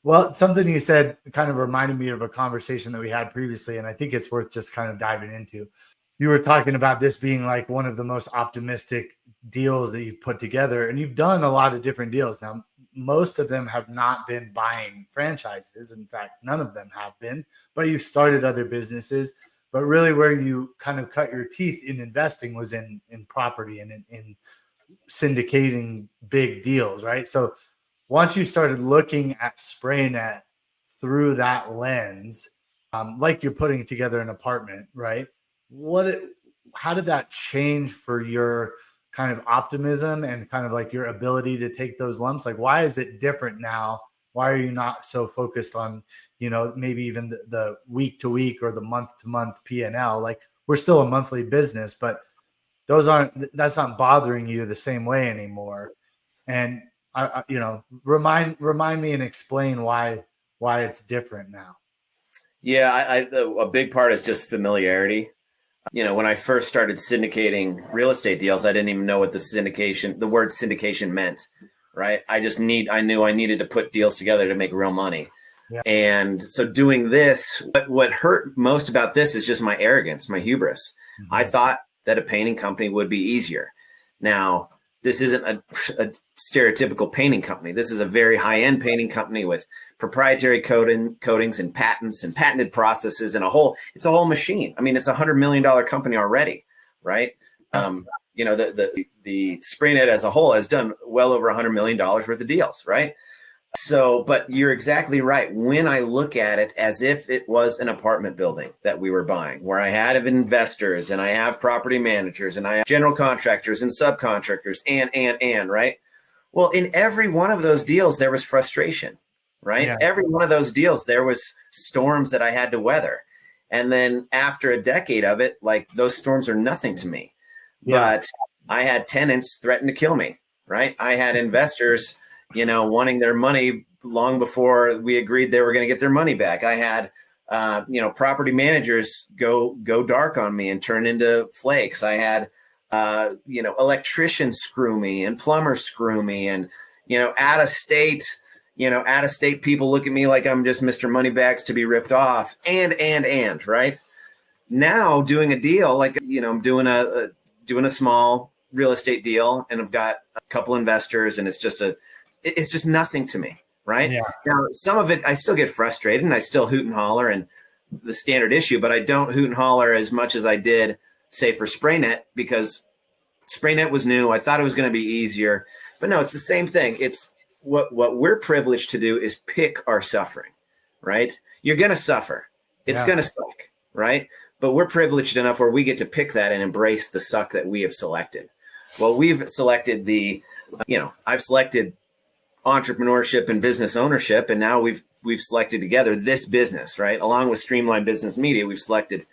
Well, something you said kind of reminded me of a conversation that we had previously, and I think it's worth just kind of diving into. You were talking about this being like one of the most optimistic deals that you've put together, and you've done a lot of different deals. Now, most of them have not been buying franchises. In fact, none of them have been, but you've started other businesses. But really, where you kind of cut your teeth in investing was in property and in syndicating big deals, right? So once you started looking at SprayNet through that lens, like you're putting together an apartment, right? How did that change for your kind of optimism and kind of like your ability to take those lumps? Like, why is it different now? Why are you not so focused on, maybe even the week to week or the month to month P&L? Like, we're still a monthly business, but that's not bothering you the same way anymore. And remind me and explain why it's different now. Yeah, a big part is just familiarity. When I first started syndicating real estate deals, I didn't even know what the word syndication meant, right? I knew I needed to put deals together to make real money. Yeah. And so doing this, what hurt most about this is just my arrogance, my hubris. Mm-hmm. I thought that a painting company would be easier. Now, this isn't a stereotypical painting company. This is a very high-end painting company with proprietary coatings and patents and patented processes and it's a whole machine. I mean, it's $100 million company already, right? The SprayNet as a whole has done well over $100 million worth of deals, right? So, but you're exactly right. When I look at it as if it was an apartment building that we were buying, where I had investors and I have property managers and I have general contractors and subcontractors and, right? Well, in every one of those deals, there was frustration, right? Yeah. Every one of those deals, there was storms that I had to weather. And then after a decade of it, like those storms are nothing to me. Yeah. But I had tenants threaten to kill me, right? I had investors wanting their money long before we agreed they were going to get their money back. I had, property managers go dark on me and turn into flakes. I had, electricians screw me and plumbers screw me and, out of state people look at me like I'm just Mr. Moneybags to be ripped off and, right? Now doing a deal, like, I'm doing a small real estate deal and I've got a couple investors and it's just nothing to me, right? Yeah. Now, some of it, I still get frustrated and I still hoot and holler and the standard issue, but I don't hoot and holler as much as I did, say, for SprayNet, because SprayNet was new. I thought it was going to be easier, but no, it's the same thing. It's what we're privileged to do is pick our suffering, right? You're going to suffer. It's going to suck, right? But we're privileged enough where we get to pick that and embrace the suck that we have selected. Well, we've selected I've selected entrepreneurship and business ownership. And now we've selected together this business, right? Along with Streamline Business Media, we've selected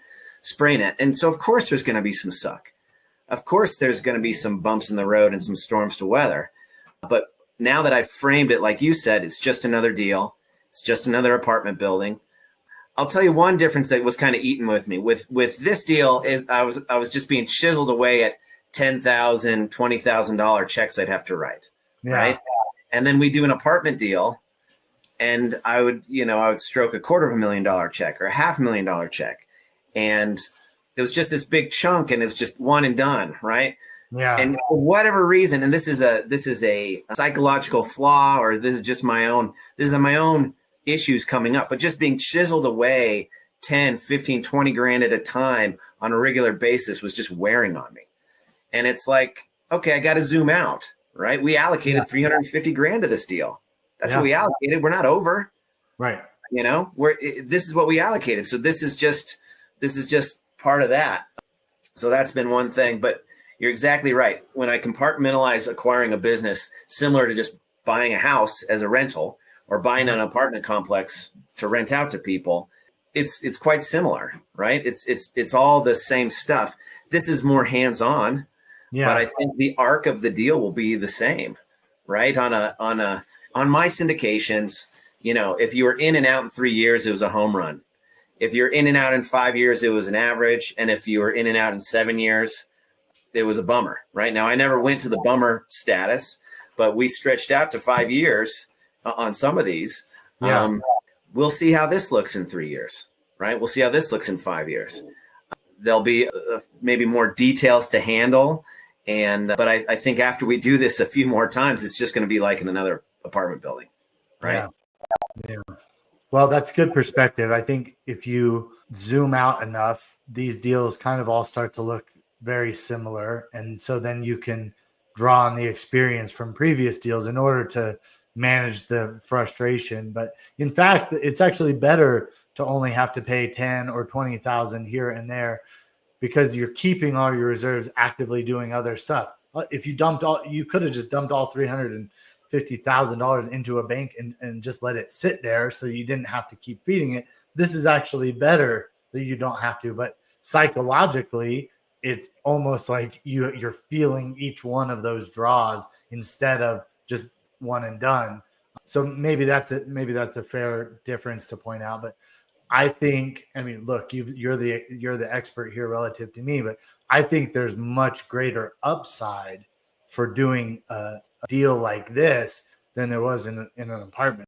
SprayNet. And so of course there's going to be some suck. Of course there's going to be some bumps in the road and some storms to weather. But now that I've framed it, like you said, it's just another deal. It's just another apartment building. I'll tell you one difference that was kind of eaten with me with this deal is I was just being chiseled away at $10,000, $20,000 checks I'd have to write. Yeah. Right. And then we do an apartment deal and I would stroke $250,000 check or $500,000 check. And it was just this big chunk and it was just one and done. Right. Yeah. And for whatever reason, and this is a psychological flaw, or this is my own issues coming up, but just being chiseled away 10, 15, 20 grand at a time on a regular basis was just wearing on me. And it's like, okay, I got to zoom out. Right. We allocated 350 grand to this deal. That's what we allocated. We're not over. Right. This is what we allocated. So this is just part of that. So that's been one thing, but you're exactly right. When I compartmentalize acquiring a business, similar to just buying a house as a rental or buying an apartment complex to rent out to people, it's quite similar, right? It's all the same stuff. This is more hands-on. Yeah. But I think the arc of the deal will be the same, right? On my syndications, if you were in and out in 3 years, it was a home run. If you're in and out in 5 years, it was an average. And if you were in and out in 7 years, it was a bummer, right? Now, I never went to the bummer status, but we stretched out to 5 years on some of these. Yeah. We'll see how this looks in 3 years, right? We'll see how this looks in 5 years. There'll be maybe more details to handle. But I think after we do this a few more times, it's just going to be like in another apartment building, right? Yeah. Well, that's good perspective. I think if you zoom out enough, these deals kind of all start to look very similar. And so then you can draw on the experience from previous deals in order to manage the frustration. But in fact, it's actually better to only have to pay 10 or 20,000 here and there, because you're keeping all your reserves actively doing other stuff. If you you could have just dumped all $350,000 into a bank and just let it sit there so you didn't have to keep feeding it. This is actually better that you don't have to. But psychologically, it's almost like you're feeling each one of those draws instead of just one and done. So maybe that's a fair difference to point out. But I think, I mean, look, you're the expert here relative to me, but I think there's much greater upside for doing a deal like this than there was in an apartment.